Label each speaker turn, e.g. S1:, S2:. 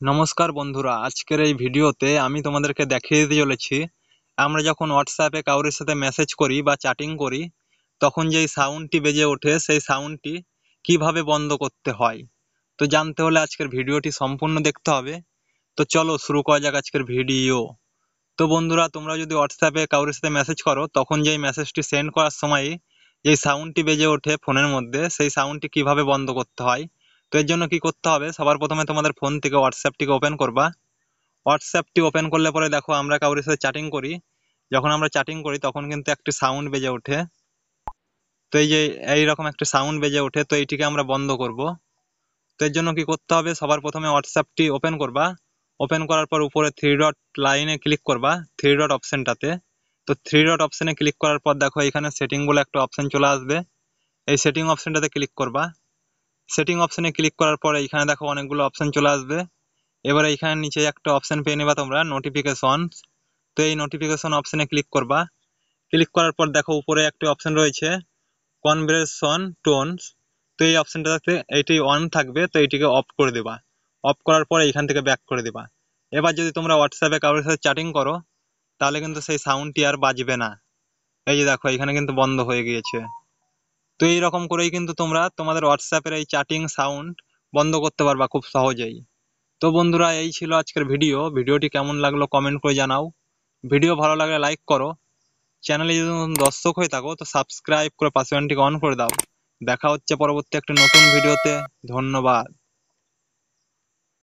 S1: নমস্কার বন্ধুরা, আজকের এই ভিডিওতে আমি তোমাদেরকে দেখিয়ে দিতে চলেছি আমরা যখন হোয়াটসঅ্যাপে কারোর সাথে মেসেজ করি বা চ্যাটিং করি তখন যেই সাউন্ডটি বেজে ওঠে সেই সাউন্ডটি কিভাবে বন্ধ করতে হয়। তো জানতে হলে আজকের ভিডিওটি সম্পূর্ণ দেখতে হবে। তো চলো শুরু করা যাক আজকের ভিডিও। তো বন্ধুরা, তোমরা যদি হোয়াটসঅ্যাপে কারোর সাথে মেসেজ করো তখন যেই মেসেজটি সেন্ড করার সময় যেই সাউন্ডটি বেজে ওঠে ফোনের মধ্যে সেই সাউন্ডটি কিভাবে বন্ধ করতে হয়। তো এর জন্য কি করতে হবে, সবার প্রথমে তোমাদের ফোন থেকে হোয়াটসঅ্যাপটিকে ওপেন করবা। হোয়াটসঅ্যাপটি ওপেন করলে পরে দেখো আমরা কারোর সাথে চ্যাটিং করি, যখন আমরা চ্যাটিং করি তখন কিন্তু একটি সাউন্ড বেজে ওঠে। তো এই যে এইরকম একটা সাউন্ড বেজে ওঠে, তো এইটিকে আমরা বন্ধ করব। তো এর জন্য কি করতে হবে, সবার প্রথমে হোয়াটসঅ্যাপটি ওপেন করবা। ওপেন করার পর উপরে থ্রি ডট লাইনে ক্লিক করবা, থ্রি ডট অপশনটাতে। তো থ্রি ডট অপশনে ক্লিক করার পর দেখো এখানে সেটিং বলে একটা অপশন চলে আসবে। এই সেটিং অপশনটাতে ক্লিক করবা। সেটিং অপশনে ক্লিক করার পরে এখানে দেখো অনেকগুলো অপশন চলে আসবে। এবারে এখানে নিচে একটা অপশন পেয়ে নেবা তোমরা, নোটিফিকেশন। তো এই নোটিফিকেশন অপশনে ক্লিক করবা। ক্লিক করার পর দেখো উপরে একটা অপশন রয়েছে কনভারসেশন টোনস। তো এই অপশনটাতে এইটি অন থাকবে, তো এইটিকে অফ করে দেবা। অফ করার পরে এখান থেকে ব্যাক করে দেবা। এবার যদি তোমরা হোয়াটসঅ্যাপে কারোর সাথে চ্যাটিং করো তাহলে কিন্তু সেই সাউন্ডটি আর বাজবে না। এই যে দেখো এখানে কিন্তু বন্ধ হয়ে গিয়েছে। তো এই রকম করেই কিন্তু তোমরা তোমাদের হোয়াটসঅ্যাপের এই চ্যাটিং সাউন্ড বন্ধ করতে পারবা খুব সহজেই। তো বন্ধুরা, এই ছিল আজকের ভিডিওটি কেমন লাগলো কমেন্ট করে জানাও। ভিডিও ভালো লাগলে লাইক করো। চ্যানেলে যদি নতুন দর্শক হয়ে থাকো তো সাবস্ক্রাইব করে পাশে ঘন্টিকে অন করে দাও। দেখা হচ্ছে পরবর্তী একটা নতুন ভিডিওতে। ধন্যবাদ।